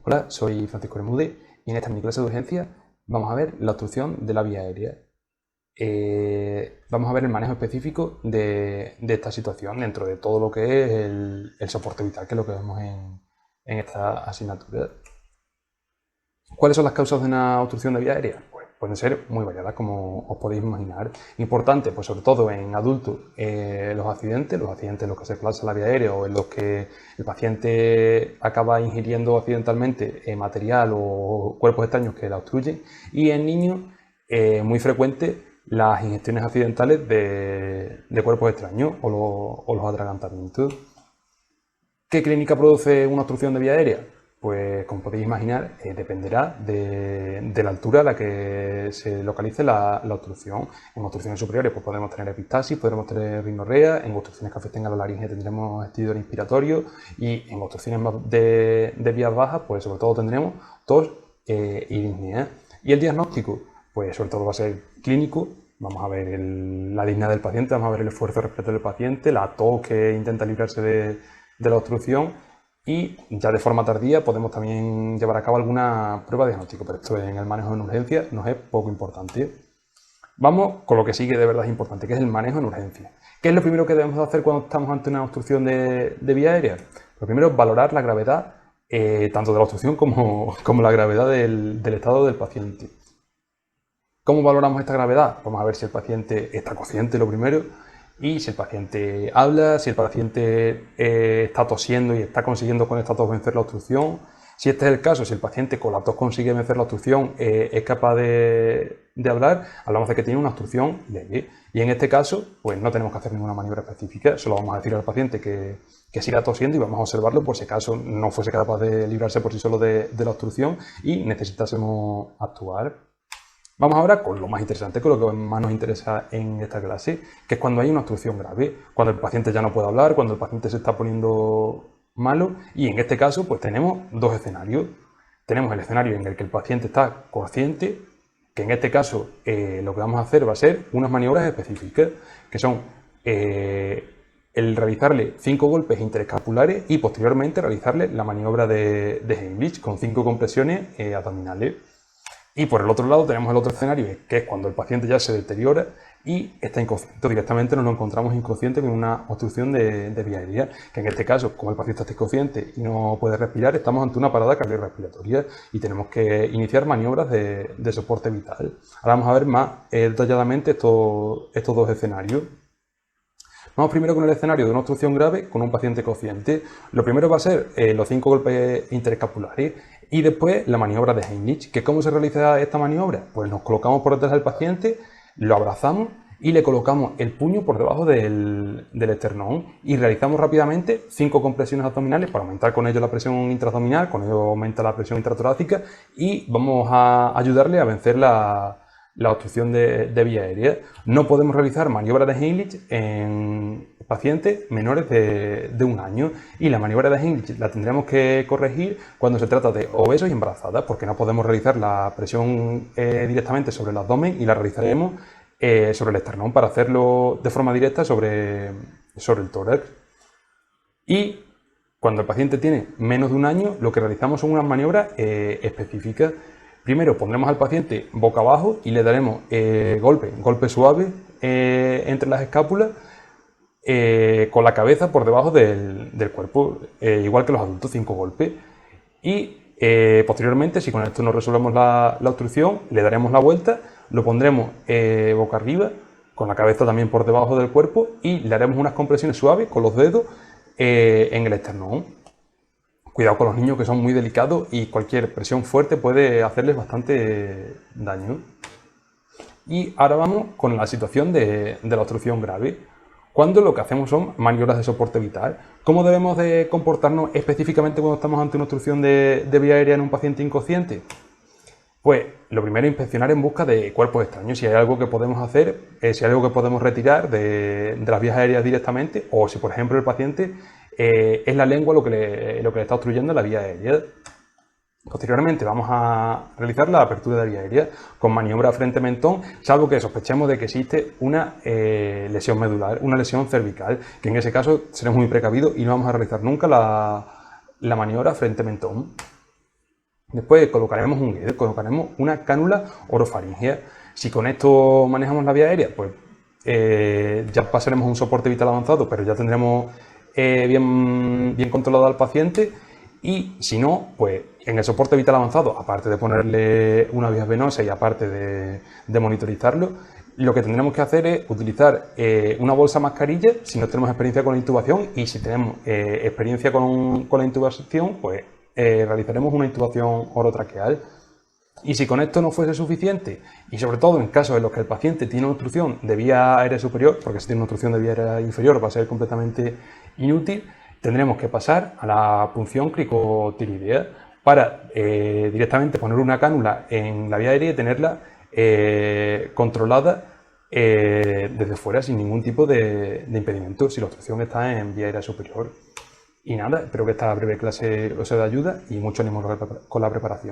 Hola, soy Francisco Bermúdez y en esta mini clase de urgencia vamos a ver la obstrucción de la vía aérea. Vamos a ver el manejo específico de esta situación dentro de todo lo que es el soporte vital, que es lo que vemos en esta asignatura. ¿Cuáles son las causas de una obstrucción de vía aérea? Pues pueden ser muy variadas, como os podéis imaginar. Importante, pues sobre todo en adultos, los accidentes en los que se colapsa la vía aérea o en los que el paciente acaba ingiriendo accidentalmente material o cuerpos extraños que la obstruyen. Y en niños, muy frecuente las ingestiones accidentales de cuerpos extraños o los atragantamientos. ¿Qué clínica produce una obstrucción de vía aérea? Pues como podéis imaginar, dependerá de la altura a la que se localice la obstrucción. En obstrucciones superiores pues podemos tener epistasis, podremos tener rinorrea, en obstrucciones que afecten a la laringe tendremos estridor inspiratorio y en obstrucciones de vías bajas pues sobre todo tendremos tos y disnea. ¿Y el diagnóstico? Pues sobre todo va a ser clínico. Vamos a ver la disnea del paciente, vamos a ver el esfuerzo respiratorio del paciente, la tos que intenta librarse de la obstrucción y ya de forma tardía podemos también llevar a cabo alguna prueba diagnóstica, pero esto en el manejo en urgencia nos es poco importante. Vamos con lo que sí que de verdad es importante, que es el manejo en urgencia. ¿Qué es lo primero que debemos hacer cuando estamos ante una obstrucción de vía aérea? Lo primero es valorar la gravedad tanto de la obstrucción como la gravedad del estado del paciente. ¿Cómo valoramos esta gravedad? Vamos a ver si el paciente está consciente, lo primero, y si el paciente habla, si el paciente está tosiendo y está consiguiendo con esta tos vencer la obstrucción. Si este es el caso, si el paciente con la tos consigue vencer la obstrucción, es capaz de hablar, hablamos de que tiene una obstrucción leve. Y en este caso, pues no tenemos que hacer ninguna maniobra específica, solo vamos a decir al paciente que siga tosiendo y vamos a observarlo por si acaso no fuese capaz de librarse por sí solo de la obstrucción y necesitásemos actuar. Vamos ahora con lo más interesante, con lo que más nos interesa en esta clase, que es cuando hay una obstrucción grave, cuando el paciente ya no puede hablar, cuando el paciente se está poniendo malo, y en este caso pues tenemos dos escenarios. Tenemos el escenario en el que el paciente está consciente, que en este caso lo que vamos a hacer va a ser unas maniobras específicas, que son el realizarle 5 golpes interescapulares y posteriormente realizarle la maniobra de Heimlich con 5 compresiones abdominales. Y por el otro lado tenemos el otro escenario, que es cuando el paciente ya se deteriora y está inconsciente. Directamente nos lo encontramos inconsciente con una obstrucción de vía aérea, que en este caso, como el paciente está inconsciente y no puede respirar, estamos ante una parada cardiorrespiratoria y tenemos que iniciar maniobras de soporte vital. Ahora vamos a ver más detalladamente estos dos escenarios. Vamos primero con el escenario de una obstrucción grave con un paciente consciente. Lo primero va a ser los 5 golpes interescapulares y después la maniobra de Heimlich. ¿Cómo se realiza esta maniobra? Pues nos colocamos por detrás del paciente, lo abrazamos y le colocamos el puño por debajo del esternón y realizamos rápidamente 5 compresiones abdominales para aumentar con ello la presión intraabdominal, con ello aumenta la presión intratorácica y vamos a ayudarle a vencer la obstrucción de vía aérea. No podemos realizar maniobra de Heimlich en pacientes menores de 1 año y la maniobra de Heimlich la tendremos que corregir cuando se trata de obesos y embarazadas, porque no podemos realizar la presión directamente sobre el abdomen y la realizaremos sobre el esternón para hacerlo de forma directa sobre el tórax. Y cuando el paciente tiene menos de 1 año, lo que realizamos son unas maniobras específicas. Primero pondremos al paciente boca abajo y le daremos golpe suave entre las escápulas con la cabeza por debajo del cuerpo, igual que los adultos, 5 golpes. Y posteriormente, si con esto no resolvemos la obstrucción, le daremos la vuelta, lo pondremos boca arriba, con la cabeza también por debajo del cuerpo y le haremos unas compresiones suaves con los dedos en el esternón. Cuidado con los niños, que son muy delicados y cualquier presión fuerte puede hacerles bastante daño. Y ahora vamos con la situación de la obstrucción grave, cuando lo que hacemos son maniobras de soporte vital. ¿Cómo debemos de comportarnos específicamente cuando estamos ante una obstrucción de vía aérea en un paciente inconsciente? Pues lo primero es inspeccionar en busca de cuerpos extraños, si hay algo que podemos hacer, si hay algo que podemos retirar de las vías aéreas directamente, o si por ejemplo el paciente es la lengua lo que le está obstruyendo la vía aérea. Posteriormente vamos a realizar la apertura de vía aérea con maniobra frente-mentón, salvo que sospechemos de que existe una lesión medular, una lesión cervical, que en ese caso seremos muy precavidos y no vamos a realizar nunca la maniobra frente-mentón. Después colocaremos un guido, colocaremos una cánula orofaringea. Si con esto manejamos la vía aérea, pues ya pasaremos a un soporte vital avanzado, pero ya tendremos bien controlado al paciente. Y si no, pues en el soporte vital avanzado, aparte de ponerle una vía venosa y aparte de monitorizarlo, lo que tendremos que hacer es utilizar una bolsa mascarilla si no tenemos experiencia con la intubación, y si tenemos experiencia con la intubación, pues realizaremos una intubación orotraqueal. Y si con esto no fuese suficiente, y sobre todo en casos en los que el paciente tiene una obstrucción de vía aérea superior, porque si tiene una obstrucción de vía aérea inferior va a ser completamente inútil, tendremos que pasar a la punción cricotiroidea para directamente poner una cánula en la vía aérea y tenerla controlada desde fuera sin ningún tipo de impedimento, si la obstrucción está en vía aérea superior. Y nada, espero que esta breve clase os sea de ayuda y mucho ánimo con la preparación.